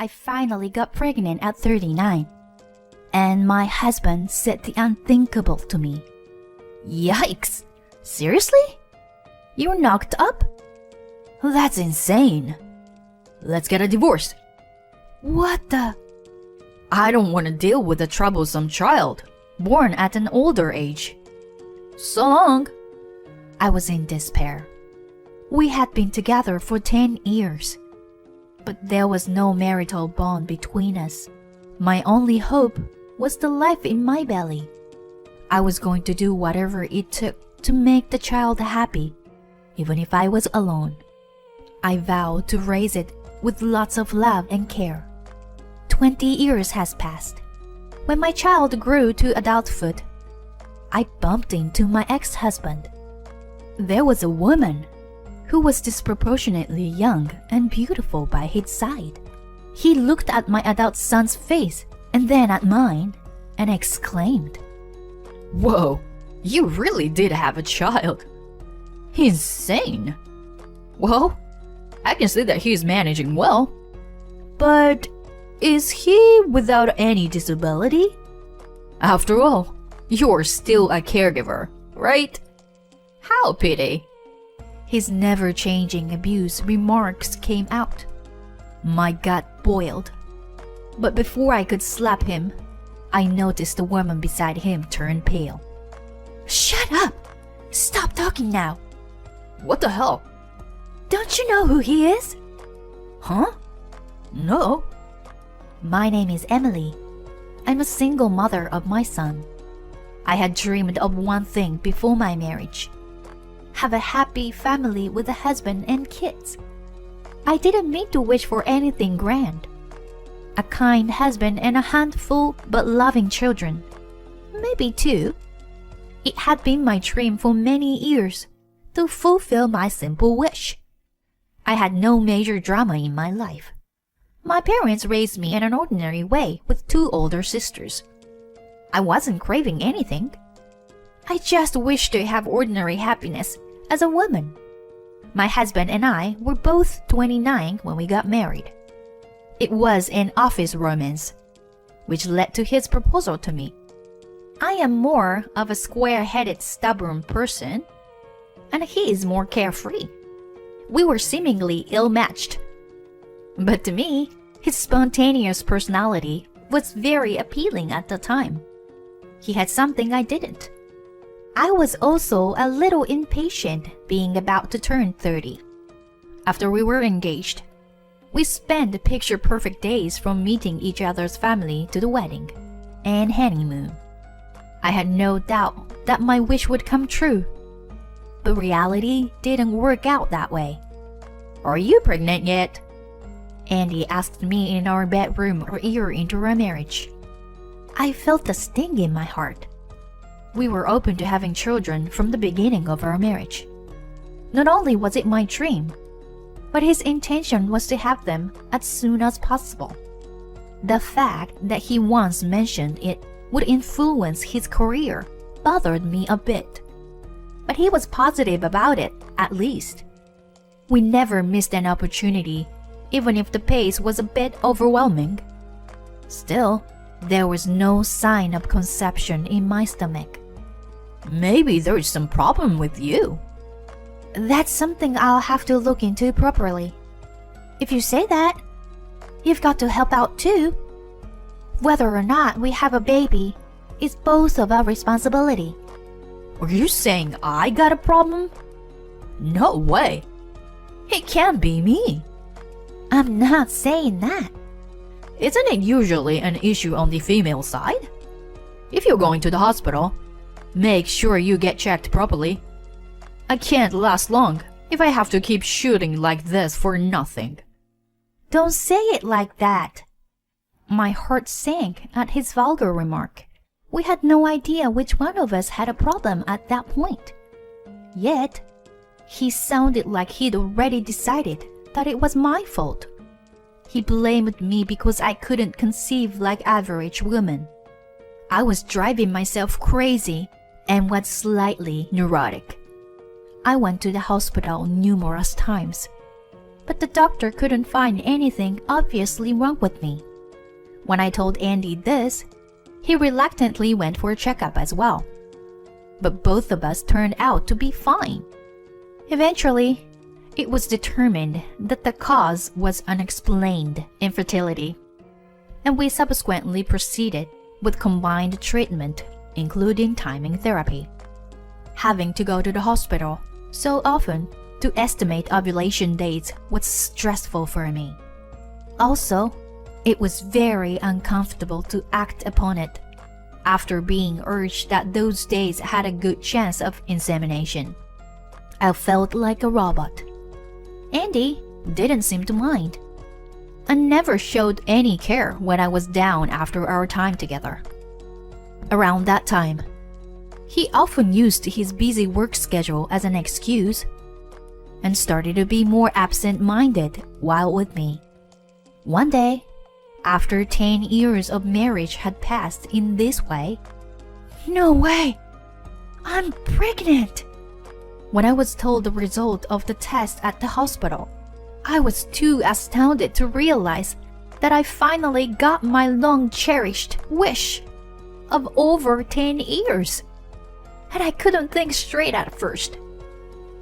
I finally got pregnant at 39. And my husband said the unthinkable to me. Yikes! Seriously? You're knocked up? That's insane. Let's get a divorce. What the? I don't want to deal with a troublesome child, born at an older age. So long. I was in despair. We had been together for 10 years. But there was no marital bond between us. My only hope was the life in my belly. I was going to do whatever it took to make the child happy, even if I was alone. I vowed to raise it with lots of love and care. 20 years has passed. When my child grew to adulthood, I bumped into my ex-husband. There was a woman who was disproportionately young and beautiful by his side. He looked at my adult son's face and then at mine and exclaimed, "Whoa, you really did have a child. Insane. Well, I can see that he's managing well. But is he without any disability? After all, you're still a caregiver, right? How pity." His never-changing abuse remarks came out. My gut boiled. But before I could slap him, I noticed the woman beside him turn pale. "Shut up! Stop talking now!" "What the hell? Don't you know who he is?" "Huh? No." "My name is Emily. I'm a single mother of my son. I had dreamed of one thing before my marriage. Have a happy family with a husband and kids. I didn't mean to wish for anything grand. A kind husband and a handful but loving children. Maybe two. It had been my dream for many years to fulfill my simple wish. I had no major drama in my life. My parents raised me in an ordinary way with 2 older sisters. I wasn't craving anything. I just wished to have ordinary happiness as a woman. My husband and I were both 29 when we got married. It was an office romance, which led to his proposal to me. I am more of a square-headed, stubborn person, and he is more carefree. We were seemingly ill-matched. But to me, his spontaneous personality was very appealing at the time. He had something I didn't. I was also a little impatient being about to turn 30. After we were engaged, we spent picture-perfect days from meeting each other's family to the wedding and honeymoon. I had no doubt that my wish would come true. But reality didn't work out that way. "Are you pregnant yet?" Andy asked me in our bedroom a year into our marriage. I felt a sting in my heart. We were open to having children from the beginning of our marriage. Not only was it my dream, but his intention was to have them as soon as possible. The fact that he once mentioned it would influence his career bothered me a bit. But he was positive about it, at least. We never missed an opportunity, even if the pace was a bit overwhelming. Still, there was no sign of conception in my stomach. "Maybe there's some problem with you." "That's something I'll have to look into properly." "If you say that, you've got to help out too. Whether or not we have a baby is both of our responsibility." "Are you saying I got a problem?" "No way. It can't be me." "I'm not saying that." "Isn't it usually an issue on the female side? If you're going to the hospital, make sure you get checked properly. I can't last long if I have to keep shooting like this for nothing." "Don't say it like that." My heart sank at his vulgar remark. We had no idea which one of us had a problem at that point. Yet, he sounded like he'd already decided that it was my fault. He blamed me because I couldn't conceive like average women. I was driving myself crazy and was slightly neurotic. I went to the hospital numerous times, but the doctor couldn't find anything obviously wrong with me. When I told Andy this, he reluctantly went for a checkup as well. But both of us turned out to be fine. Eventually, it was determined that the cause was unexplained infertility, and we subsequently proceeded with combined treatment, including timing therapy. Having to go to the hospital so often to estimate ovulation dates was stressful for me. Also, it was very uncomfortable to act upon it, after being urged that those days had a good chance of insemination. I felt like a robot. Andy didn't seem to mind, and never showed any care when I was down after our time together. Around that time, he often used his busy work schedule as an excuse and started to be more absent-minded while with me. One day, after 10 years of marriage had passed in this way, "No way! I'm pregnant!" When I was told the result of the test at the hospital, I was too astounded to realize that I finally got my long-cherished wish of over 10 years. And I couldn't think straight at first.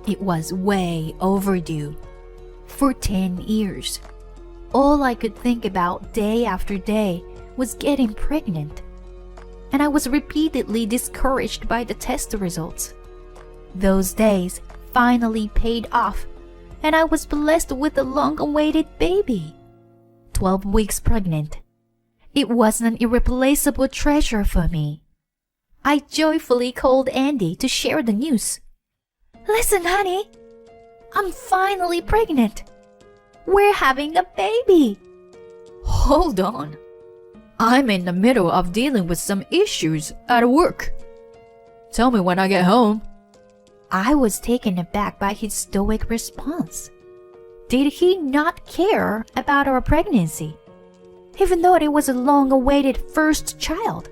It was way overdue. For 10 years, all I could think about day after day was getting pregnant. And I was repeatedly discouraged by the test results. Those days finally paid off, and I was blessed with a long-awaited baby. 12 weeks pregnant. It was an irreplaceable treasure for me. I joyfully called Andy to share the news. "Listen, honey, I'm finally pregnant. We're having a baby." "Hold on. I'm in the middle of dealing with some issues at work. Tell me when I get home." I was taken aback by his stoic response. Did he not care about our pregnancy, even though it was a long-awaited first child?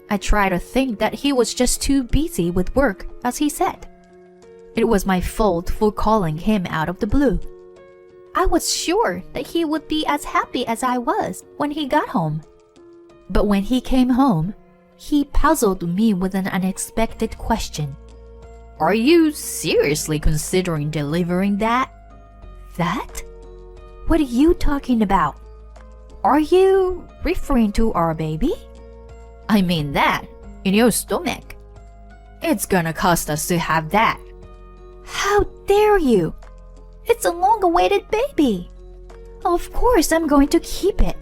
I tried to think that he was just too busy with work, as he said. It was my fault for calling him out of the blue. I was sure that he would be as happy as I was when he got home. But when he came home, he puzzled me with an unexpected question. "Are you seriously considering delivering that?" "That? What are you talking about? Are you referring to our baby?" "I mean that, in your stomach. It's gonna cost us to have that." "How dare you? It's a long-awaited baby. Of course I'm going to keep it.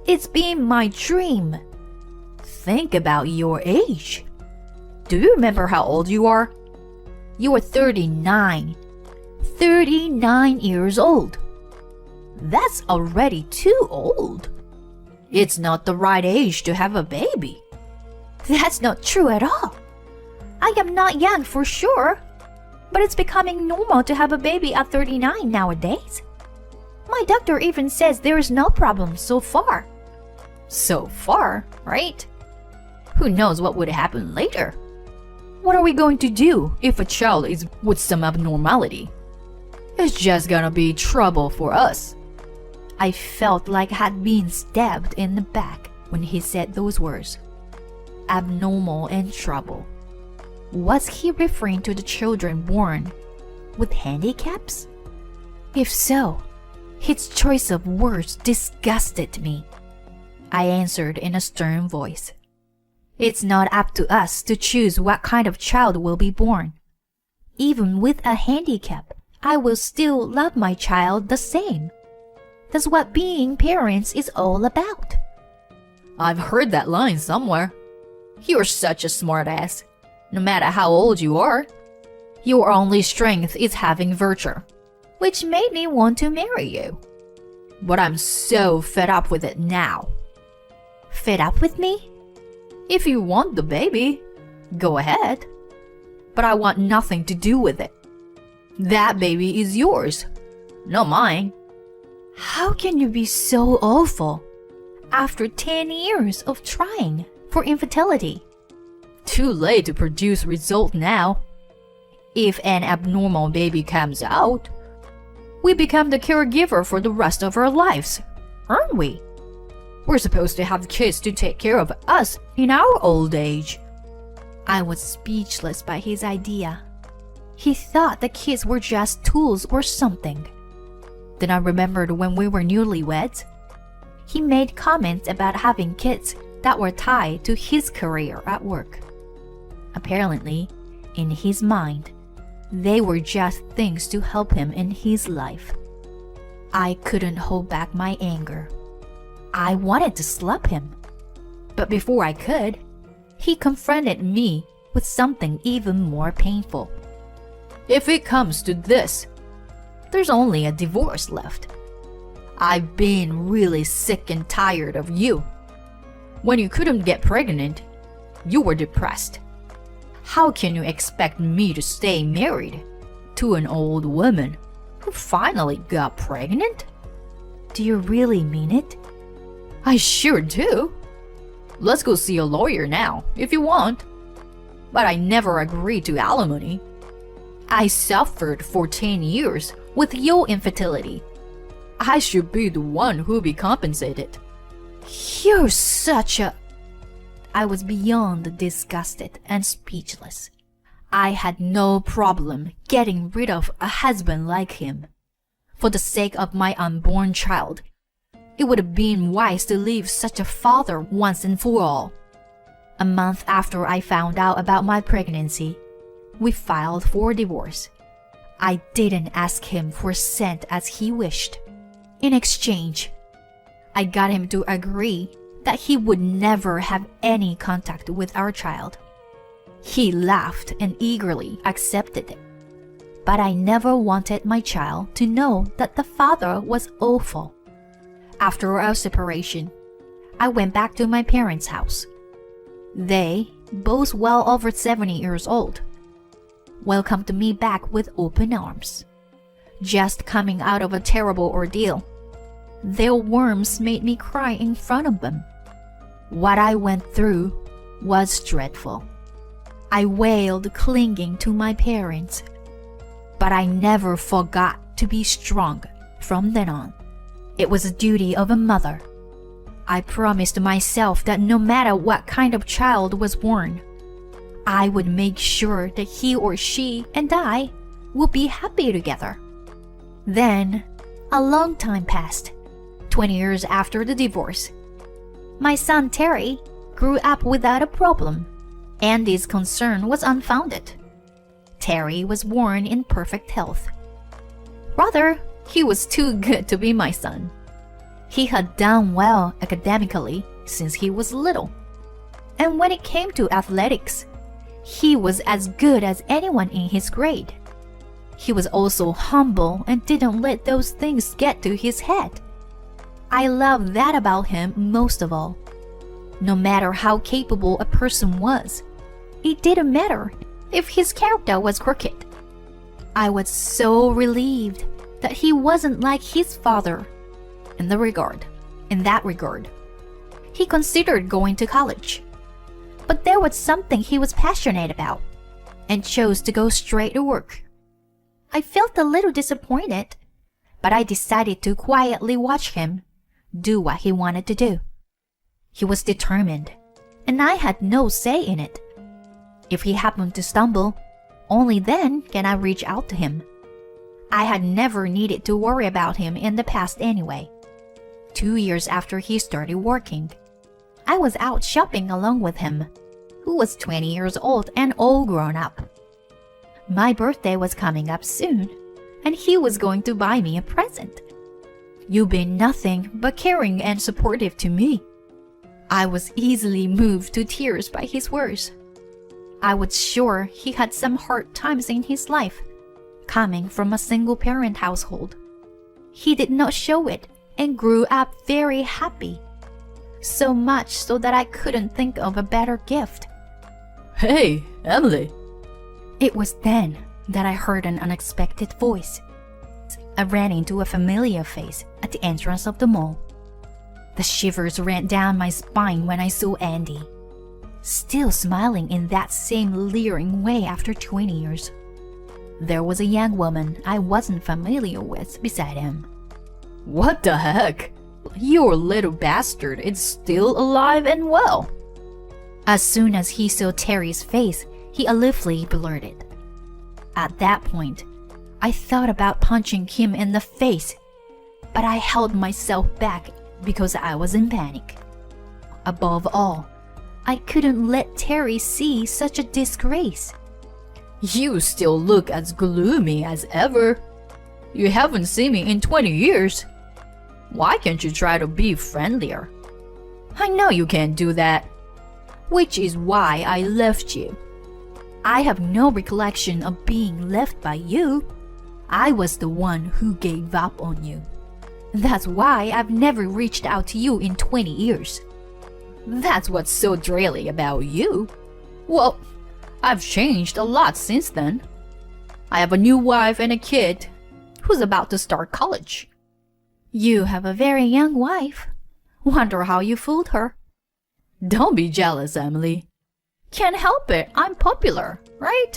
It's been my dream." "Think about your age. Do you remember how old you are? You are 39. 39 years old. That's already too old. It's not the right age to have a baby." "That's not true at all. I am not young for sure, but it's becoming normal to have a baby at 39 nowadays. My doctor even says there is no problem so far." "So far, right? Who knows what would happen later? What are we going to do if a child is with some abnormality? It's just gonna be trouble for us." I felt like I had been stabbed in the back when he said those words. Abnormal and trouble. Was he referring to the children born with handicaps? If so, his choice of words disgusted me. I answered in a stern voice. "It's not up to us to choose what kind of child will be born. Even with a handicap, I will still love my child the same. That's what being parents is all about." "I've heard that line somewhere. You're such a smartass. No matter how old you are, your only strength is having virtue, which made me want to marry you. But I'm so fed up with it now." "Fed up with me?" "If you want the baby, go ahead. But I want nothing to do with it. That baby is yours, not mine." How can you be so awful after 10 years of trying for infertility? Too late to produce result now. If an abnormal baby comes out, We become the caregiver for the rest of our lives, aren't we? We're supposed to have kids to take care of us in our old age. I was speechless by his idea. He thought the kids were just tools or something. Then I remembered when we were newlyweds. He made comments about having kids that were tied to his career at work. Apparently, in his mind, they were just things to help him in his life. I couldn't hold back my anger. I wanted to slap him. But before I could, he confronted me with something even more painful. If it comes to this, there's only a divorce left. I've been really sick and tired of you. When you couldn't get pregnant, you were depressed. How can you expect me to stay married to an old woman who finally got pregnant? Do you really mean it? I sure do. Let's go see a lawyer now, if you want. But I never agreed to alimony. I suffered for 10 years with your infertility. I should be the one who'll be compensated. You're such a... I was beyond disgusted and speechless. I had no problem getting rid of a husband like him. For the sake of my unborn child, it would have been wise to leave such a father once and for all. A month after I found out about my pregnancy, we filed for divorce. I didn't ask him for a cent as he wished. In exchange, I got him to agree that he would never have any contact with our child. He laughed and eagerly accepted it. But I never wanted my child to know that the father was awful. After our separation, I went back to my parents' house. They, both well over 70 years old, welcomed me back with open arms. Just coming out of a terrible ordeal, their warmth made me cry in front of them. What I went through was dreadful. I wailed, clinging to my parents. But I never forgot to be strong from then on. It was a duty of a mother. I promised myself that no matter what kind of child was born, I would make sure that he or she and I would be happy together. Then, a long time passed, 20 years after the divorce. My son Terry grew up without a problem. Andy's concern was unfounded. Terry was born in perfect health. Rather, he was too good to be my son. He had done well academically since he was little. And when it came to athletics, he was as good as anyone in his grade. He was also humble and didn't let those things get to his head. I loved that about him most of all. No matter how capable a person was, it didn't matter if his character was crooked. I was so relieved that he wasn't like his father in that regard. He considered going to college, but there was something he was passionate about and chose to go straight to work. I felt a little disappointed, but I decided to quietly watch him do what he wanted to do. He was determined, and I had no say in it. If he happened to stumble, only then can I reach out to him. I had never needed to worry about him in the past anyway. 2 years after he started working, I was out shopping along with him, who was 20 years old and all grown up. My birthday was coming up soon, and he was going to buy me a present. You've been nothing but caring and supportive to me. I was easily moved to tears by his words. I was sure he had some hard times in his life, coming from a single-parent household. He did not show it and grew up very happy. So much so that I couldn't think of a better gift. Hey, Emily! It was then that I heard an unexpected voice. I ran into a familiar face at the entrance of the mall. The shivers ran down my spine when I saw Andy, still smiling in that same leering way after 20 years. there was a young woman I wasn't familiar with beside him. What the heck? Your little bastard is still alive and well. As soon as he saw Terry's face, he aloofly blurted. At that point, I thought about punching him in the face, but I held myself back because I was in panic. Above all, I couldn't let Terry see such a disgrace. You still look as gloomy as ever. You haven't seen me in 20 years. Why can't you try to be friendlier? I know you can't do that. Which is why I left you. I have no recollection of being left by you. I was the one who gave up on you. That's why I've never reached out to you in 20 years. That's what's so dreary about you. Well, I've changed a lot since then. I have a new wife and a kid who's about to start college. You have a very young wife. Wonder how you fooled her. Don't be jealous, Emily. Can't help it, I'm popular, right?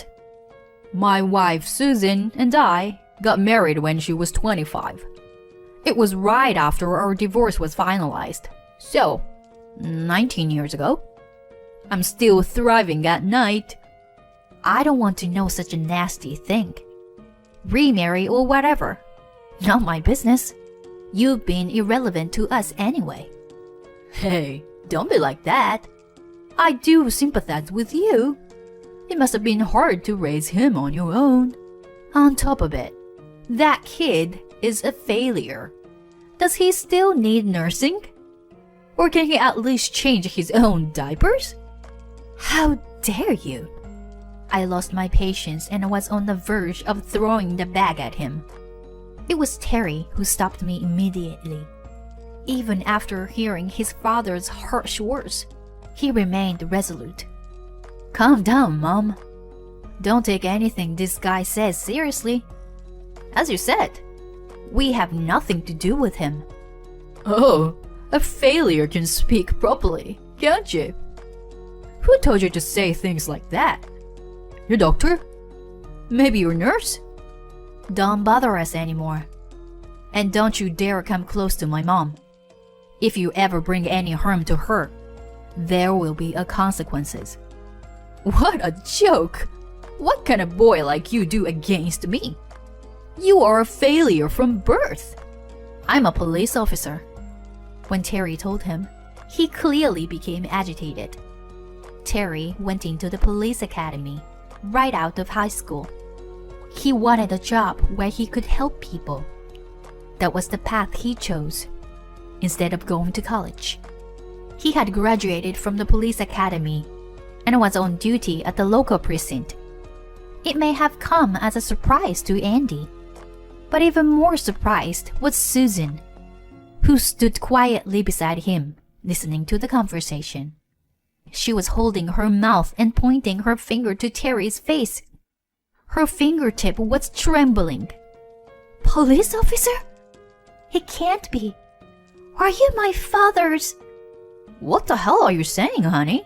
My wife Susan and I got married when she was 25. It was right after our divorce was finalized. So, 19 years ago. I'm still thriving at night. I don't want to know such a nasty thing. Remarry or whatever. Not my business. You've been irrelevant to us anyway. Hey, don't be like that. I do sympathize with you. It must have been hard to raise him on your own. On top of it, that kid is a failure. Does he still need nursing? Or can he at least change his own diapers? How dare you? I lost my patience and was on the verge of throwing the bag at him. It was Terry who stopped me immediately. Even after hearing his father's harsh words, he remained resolute. Calm down, Mom. Don't take anything this guy says seriously. As you said, we have nothing to do with him. Oh, a failure can speak properly, can't you? Who told you to say things like that? Your doctor? Maybe your nurse? Don't bother us anymore. And don't you dare come close to my mom. If you ever bring any harm to her, there will be consequences. What a joke! What can a boy like you do against me? You are a failure from birth. I'm a police officer. When Terry told him, he clearly became agitated. Terry went into the police academy right out of high school. He wanted a job where he could help people. That was the path he chose, instead of going to college. He had graduated from the police academy and was on duty at the local precinct. It may have come as a surprise to Andy, but even more surprised was Susan, who stood quietly beside him, listening to the conversation. She was holding her mouth and pointing her finger to Terry's face. Her fingertip was trembling. Police officer? It can't be. Are you my father's? What the hell are you saying, honey?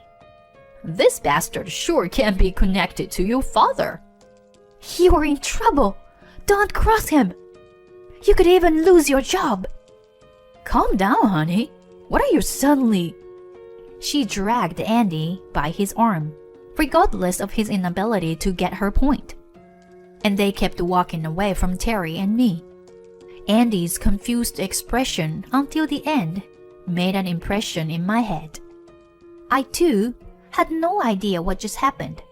This bastard sure can't be connected to your father. You're in trouble. Don't cross him. You could even lose your job. Calm down, honey. What are you suddenly... She dragged Andy by his arm, regardless of his inability to get her point. And they kept walking away from Terry and me. Andy's confused expression until the end made an impression in my head. I, too, had no idea what just happened.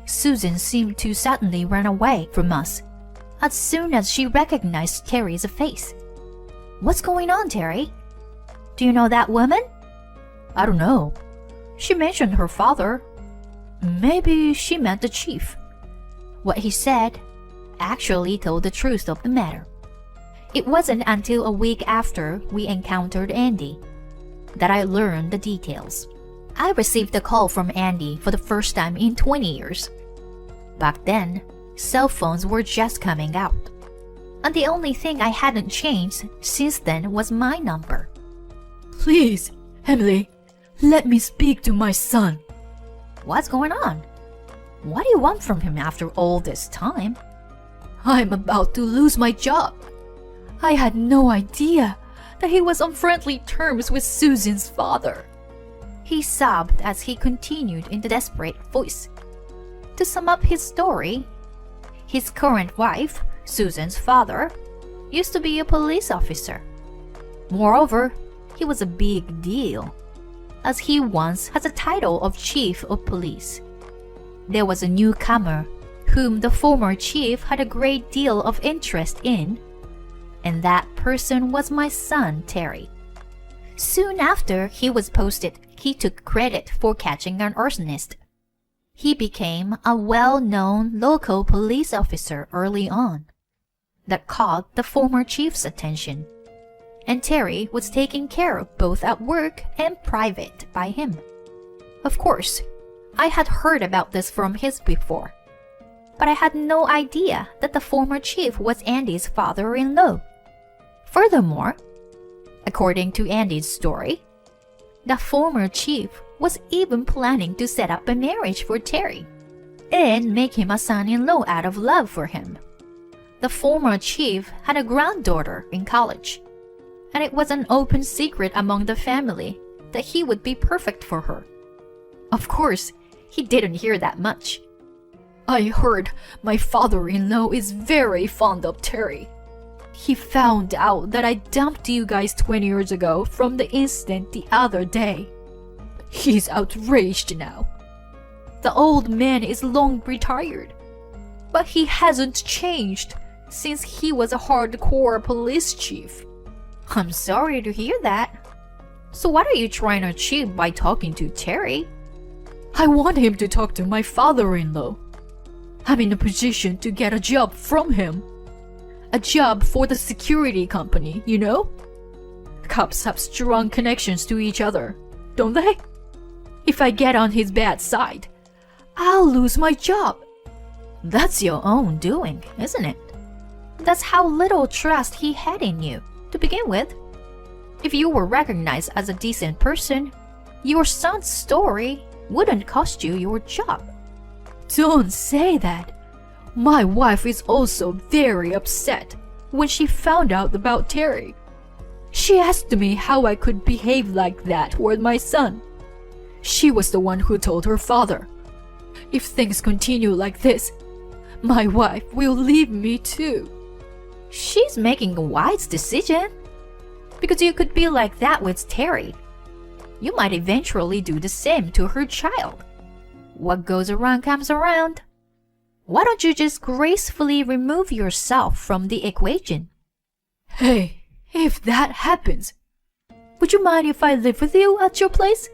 Susan seemed to suddenly run away from us as soon as she recognized Terry's face. What's going on, Terry? Do you know that woman? I don't know. She mentioned her father. Maybe she meant the chief. What he said actually told the truth of the matter. It wasn't until a week after we encountered Andy that I learned the details. I received a call from Andy for the first time in 20 years. Back then, cell phones were just coming out. And the only thing I hadn't changed since then was my number. Please, Emily, let me speak to my son. What's going on? What do you want from him after all this time? I'm about to lose my job. I had no idea that he was on friendly terms with Susan's father. He sobbed as he continued in the desperate voice. To sum up his story, his current wife, Susan's father, used to be a police officer. Moreover, he was a big deal, as he once had the title of chief of police. There was a newcomer whom the former chief had a great deal of interest in, and that person was my son, Terry. Soon after he was posted, he took credit for catching an arsonist. He became a well-known local police officer early on. That caught the former chief's attention, and Terry was taken care of both at work and private by him. Of course, I had heard about this from his before, but I had no idea that the former chief was Andy's father-in-law. Furthermore, according to Andy's story, the former chief was even planning to set up a marriage for Terry and make him a son-in-law out of love for him. The former chief had a granddaughter in college, and it was an open secret among the family that he would be perfect for her. Of course, he didn't hear that much. I heard my father-in-law is very fond of Terry. He found out that I dumped you guys 20 years ago from the incident the other day. He's outraged now. The old man is long retired, but he hasn't changed since he was a hardcore police chief. I'm sorry to hear that. So what are you trying to achieve by talking to Terry? I want him to talk to my father-in-law. I'm in a position to get a job from him. A job for the security company, you know? Cops have strong connections to each other, don't they? If I get on his bad side, I'll lose my job. That's your own doing, isn't it? That's how little trust he had in you, to begin with. If you were recognized as a decent person, your son's story wouldn't cost you your job. Don't say that. My wife is also very upset when she found out about Terry. She asked me how I could behave like that toward my son. She was the one who told her father, if things continue like this, my wife will leave me too. She's making a wise decision, because you could be like that with Terry. You might eventually do the same to her child. What goes around comes around. Why don't you just gracefully remove yourself from the equation? Hey, if that happens, would you mind if I live with you at your place?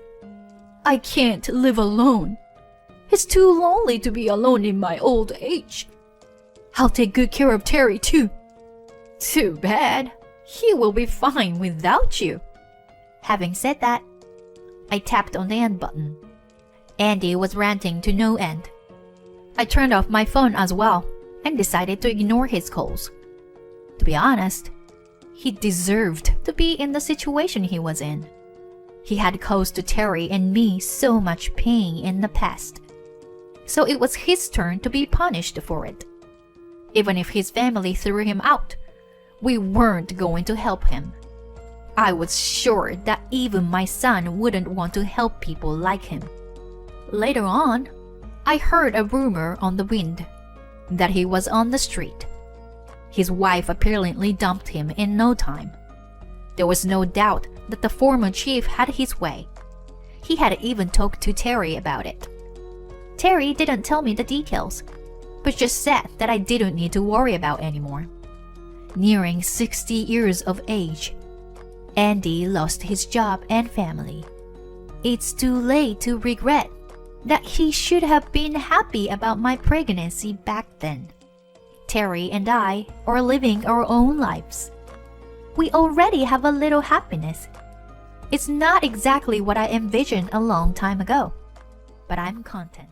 I can't live alone. It's too lonely to be alone in my old age. I'll take good care of Terry too. Too bad. He will be fine without you. Having said that, I tapped on the end button. Andy was ranting to no end. I turned off my phone as well and decided to ignore his calls. To be honest, he deserved to be in the situation he was in. He had caused Terry and me so much pain in the past. So it was his turn to be punished for it. Even if his family threw him out, we weren't going to help him. I was sure that even my son wouldn't want to help people like him. Later on, I heard a rumor on the wind that he was on the street. His wife apparently dumped him in no time. There was no doubt that the former chief had his way. He had even talked to Terry about it. Terry didn't tell me the details, but just said that I didn't need to worry about anymore. Nearing 60 years of age, Andy lost his job and family. It's too late to regret that he should have been happy about my pregnancy back then. Terry and I are living our own lives. We already have a little happiness. It's not exactly what I envisioned a long time ago, but I'm content.